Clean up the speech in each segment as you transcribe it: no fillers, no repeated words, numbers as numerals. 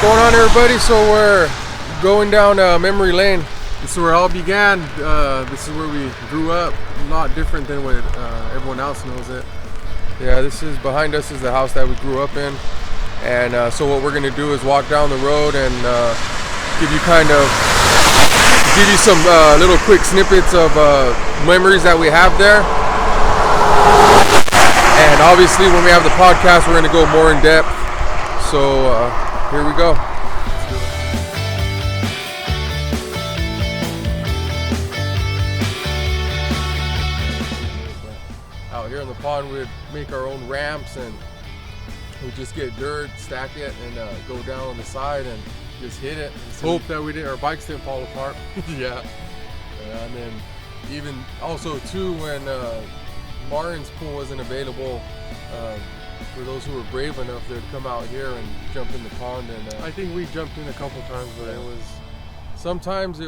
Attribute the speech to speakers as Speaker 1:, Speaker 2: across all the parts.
Speaker 1: going on, everybody? So we're going down memory lane.
Speaker 2: This is where it all began. This is where we grew up. A lot different than what everyone else knows it.
Speaker 1: Yeah, this is behind us is the house that we grew up in. And so what we're going to do is walk down the road and give you some little quick snippets of memories that we have there. And obviously when we have the podcast, we're going to go more in depth. So here we go. Out here in the pond, we'd make our own ramps and we just get dirt, stack it, and go down on the side and just hit it.
Speaker 2: Hope that our bikes didn't fall apart.
Speaker 1: Yeah. And then even also too when Martin's pool wasn't available, for those who were brave enough, they'd come out here and jump in the pond. And
Speaker 2: I think we jumped in a couple times, but
Speaker 1: sometimes we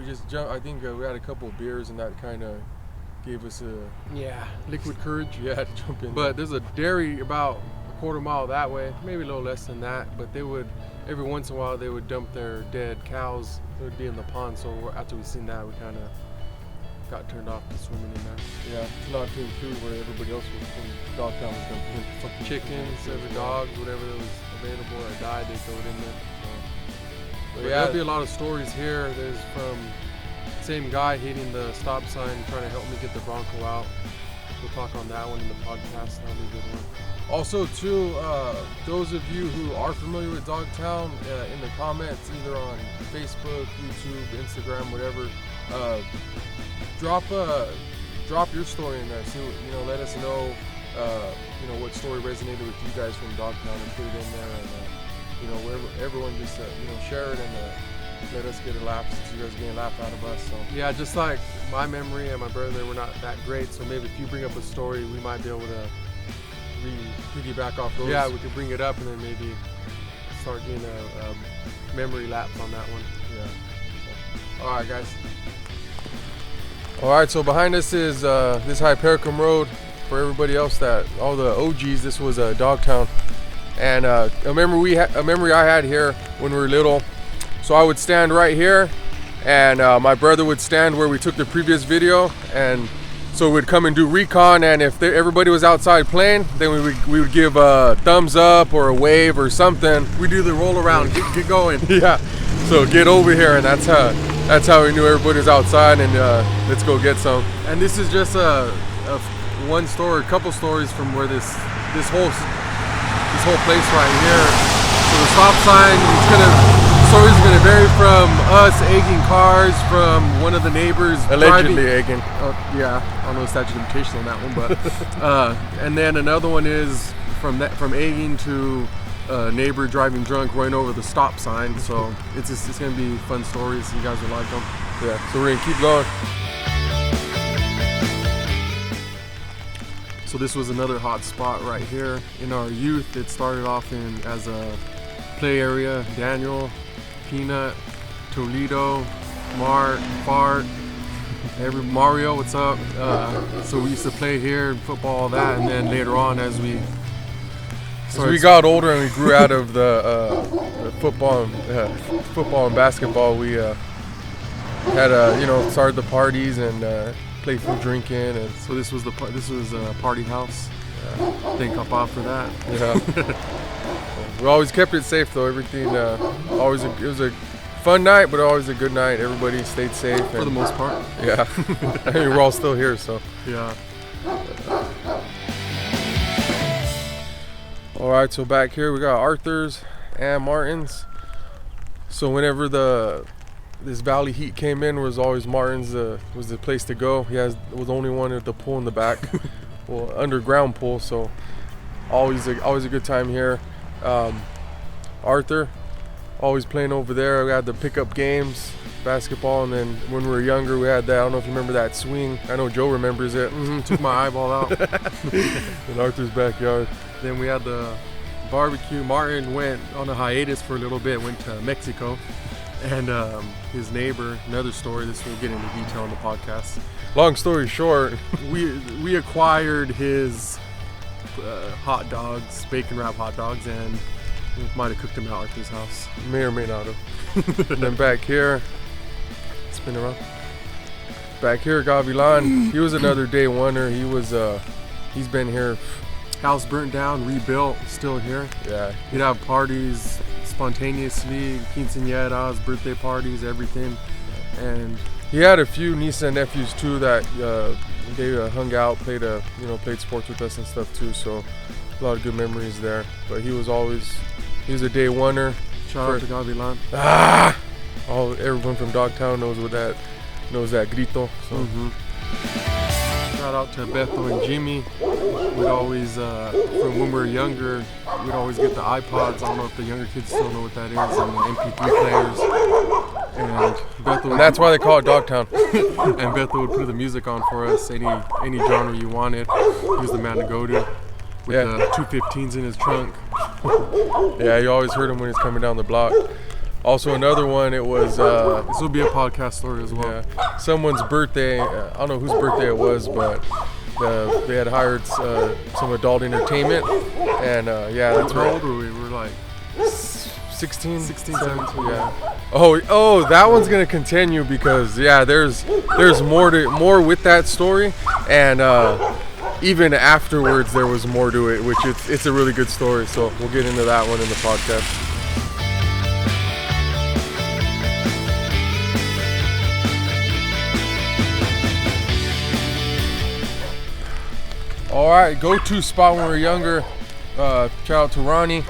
Speaker 1: just jumped. I think we had a couple of beers and that kind of gave us
Speaker 2: liquid courage.
Speaker 1: Yeah, to jump in.
Speaker 2: But there's a dairy about a quarter mile that way, maybe a little less than that. But they would every once in a while they would dump their dead cows. They would be in the pond. So after we seen that, we kind of got turned off to swimming in there.
Speaker 1: Yeah, it's not too true where everybody else was when Dogtown was dumping in.
Speaker 2: Fucking chickens, dogs, whatever that was available or died, they throw it in there. But yeah, there'll be a lot of stories here. There's from same guy hitting the stop sign, trying to help me get the Bronco out. We'll talk on that one in the podcast. That'll be a good one.
Speaker 1: Also, too, those of you who are familiar with Dogtown, in the comments, either on Facebook, YouTube, Instagram, whatever, drop your story in there. So, let us know, what story resonated with you guys from Dogtown and put it in there. And, wherever everyone just, share it and let us get a laugh since you guys are getting a laugh out of us. So
Speaker 2: yeah, just like my memory and my brother were not that great. So maybe if you bring up a story, we might be able to piggyback off those. Yeah, we could bring it up and then maybe start getting a memory lapse on that one.
Speaker 1: Yeah. So, all right, guys. All right, so behind us is this Hypericum Road. For everybody else all the OGs, this was Dogtown. And a memory I had here when we were little. So I would stand right here, and my brother would stand where we took the previous video, and so we'd come and do recon. And if everybody was outside playing, then we would give a thumbs up or a wave or something.
Speaker 2: We do the roll around, get going.
Speaker 1: Yeah. So get over here, and that's how we knew everybody was outside, and let's go get some.
Speaker 2: And this is just a one story, a couple stories from where this whole place right here. So the stop sign, stories are gonna vary from us egging cars, from one of the neighbors
Speaker 1: allegedly egging.
Speaker 2: Yeah, I don't know the statute of limitation on that one, but and then another one is from egging to a neighbor driving drunk running over the stop sign. So it's gonna be fun stories. You guys will like them.
Speaker 1: Yeah. So we're gonna keep going.
Speaker 2: So this was another hot spot right here in our youth. It started off as a play area. Daniel, Peanut, Toledo, Mart, Fart, Mario, what's up? So we used to play here, football, all that, and then later on as we
Speaker 1: got older and we grew out of the football and basketball, we had started the parties and playful drinking, and
Speaker 2: so this was a party house. Thank God for that.
Speaker 1: Yeah. We always kept it safe though. Everything it was a fun night, but always a good night. Everybody stayed safe
Speaker 2: for the most part.
Speaker 1: Yeah. I mean, we're all still here, so
Speaker 2: yeah.
Speaker 1: All right, so back here we got Arthur's and Martin's. So whenever this Valley Heat came in, was always Martin's was the place to go. Was the only one at the pool in the back, well, underground pool. So always a good time here. Arthur, always playing over there. We had the pickup games, basketball, and then when we were younger, we had that. I don't know if you remember that swing. I know Joe remembers it.
Speaker 2: Took my eyeball out
Speaker 1: in Arthur's backyard.
Speaker 2: Then we had the barbecue. Martin went on a hiatus for a little bit. Went to Mexico. And his neighbor, another story, this we'll get into detail on the podcast.
Speaker 1: Long story short,
Speaker 2: we acquired his hot dogs, bacon wrap hot dogs, and Might have cooked him out at his house.
Speaker 1: May or may not have. And then back here, spin around. Back here, Gavilan, he was another day oneer. He's been here.
Speaker 2: House burnt down, rebuilt, still here.
Speaker 1: Yeah.
Speaker 2: He'd have parties spontaneously, quinceañeras, birthday parties, everything. And
Speaker 1: he had a few nieces and nephews too that they hung out, played sports with us and stuff too. So a lot of good memories there. But he was a day oneer.
Speaker 2: Shout out to Gavilan.
Speaker 1: Everyone from Dogtown knows that grito. So.
Speaker 2: Shout out to Beto and Jimmy. We'd always, from when we were younger, we'd always get the iPods. I don't know if the younger kids still know what that is, and the MP3 players. And Beto,
Speaker 1: that's why they call it Dogtown.
Speaker 2: And Beto would put the music on for us, any genre you wanted. He was the man to go to. With the 215s in his trunk.
Speaker 1: Yeah, you always heard him when he's coming down the block. Also, another one, it was...
Speaker 2: this will be a podcast story as well.
Speaker 1: Yeah, someone's birthday, I don't know whose birthday it was, but they had hired some adult entertainment. And that's
Speaker 2: How old were we? We were like...
Speaker 1: 16,
Speaker 2: 17,
Speaker 1: yeah. Oh, that one's going to continue because, there's more with that story. And... even afterwards, there was more to it, which it's a really good story. So we'll get into that one in the podcast. All right, go-to spot when we were younger. Shout out to Ronnie.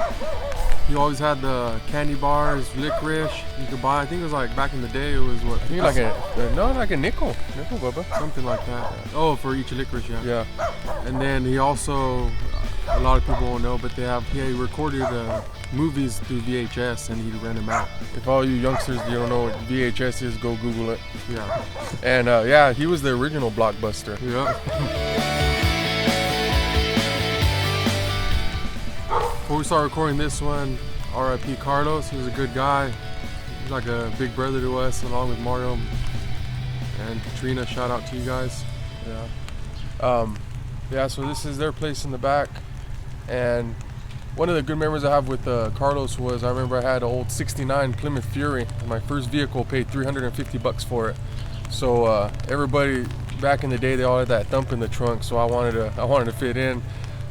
Speaker 2: He always had the candy bars, licorice you could buy. I think it was like back in the day. It was what?
Speaker 1: I think like a nickel, Bubba.
Speaker 2: Something like that. Oh, for each licorice, yeah.
Speaker 1: Yeah.
Speaker 2: And then he also, a lot of people won't know, but he recorded movies through VHS and he'd rent them out.
Speaker 1: If all you youngsters you don't know what VHS is, go Google it.
Speaker 2: Yeah.
Speaker 1: And he was the original Blockbuster.
Speaker 2: Yeah. Before we start recording this one, R.I.P. Carlos. He was a good guy. He's like a big brother to us, along with Mario and Katrina. Shout out to you guys.
Speaker 1: Yeah. So this is their place in the back, and one of the good memories I have with Carlos was I remember I had an old '69 Plymouth Fury. My first vehicle, paid $350 for it. So everybody back in the day, they all had that thump in the trunk. So I wanted to fit in.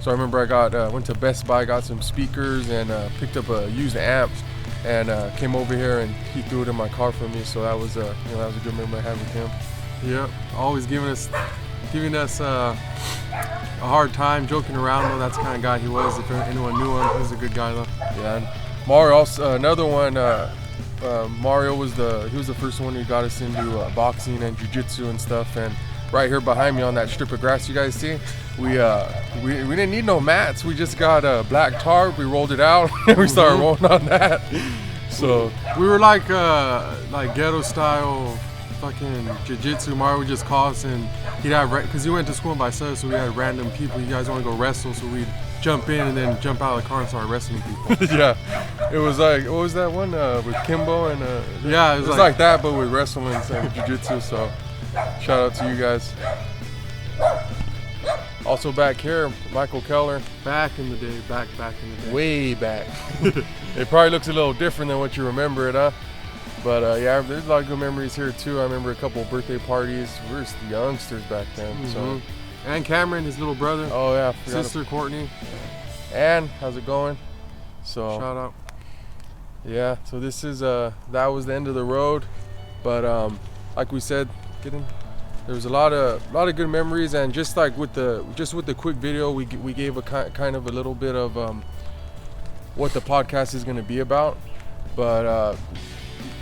Speaker 1: So I remember I went to Best Buy, got some speakers, and picked up a used amp, and came over here and he threw it in my car for me. So that was a good memory I had with him.
Speaker 2: Yep, always giving us a hard time, joking around though. That's the kind of guy he was. If anyone knew him, he was a good guy though.
Speaker 1: Yeah, and Mario also another one. Mario was the first one who got us into boxing and jiu-jitsu and stuff. And right here behind me on that strip of grass you guys see, we didn't need no mats. We just got a black tarp. We rolled it out and we started rolling on that. So
Speaker 2: we were like ghetto style fucking jiu-jitsu. Mario would just call us and he'd have, because he went to school by himself, so we had random people. You guys want to go wrestle, so we'd jump in and then jump out of the car and start wrestling people.
Speaker 1: Yeah, it was like, what was that one with Kimbo and
Speaker 2: yeah,
Speaker 1: it was like that, but with wrestling and with jiu-jitsu. So shout out to you guys. Also back here, Michael Keller.
Speaker 2: Back in the day, back in the day.
Speaker 1: Way back. It probably looks a little different than what you remember it, huh? But yeah, there's a lot of good memories here too. I remember a couple of birthday parties. We were youngsters back then. So.
Speaker 2: And Cameron, his little brother.
Speaker 1: Oh yeah.
Speaker 2: Sister Courtney.
Speaker 1: And how's it going? So
Speaker 2: shout out.
Speaker 1: Yeah. So this is that was the end of the road, but like we said, there was a lot of good memories, and just with the quick video, we gave a kind of a little bit of what the podcast is going to be about, but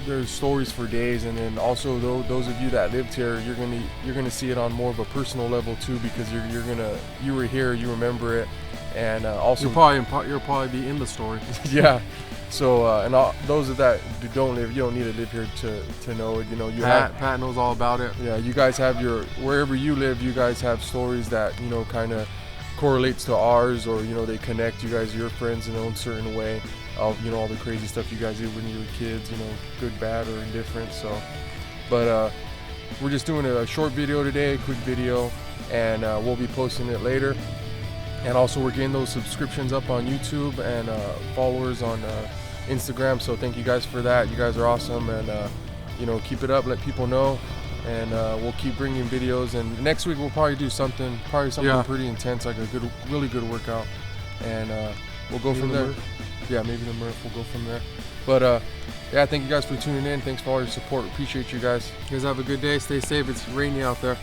Speaker 1: there's stories for days. And then also those of you that lived here, you're gonna see it on more of a personal level too, because you were here, you remember it, and also
Speaker 2: you'll probably be in the story.
Speaker 1: Yeah. So and those that don't live, you don't need to live here to know it. You know,
Speaker 2: Pat knows all about it.
Speaker 1: Yeah, you guys have wherever you live, you guys have stories that kind of correlates to ours, or they connect you guys, your friends in a certain way of all the crazy stuff you guys did when you were kids, good, bad, or indifferent. So, but we're just doing a short video today, a quick video, and we'll be posting it later. And also we're getting those subscriptions up on YouTube and followers on Instagram. So thank you guys for that. You guys are awesome, and you know, keep it up. Let people know, and we'll keep bringing videos. And next week we'll probably do something pretty intense, like a really good workout, and we'll go from there. Yeah, maybe the Murph. We'll go from there. But yeah, thank you guys for tuning in. Thanks for all your support. Appreciate you guys.
Speaker 2: You guys have a good day. Stay safe. It's rainy out there.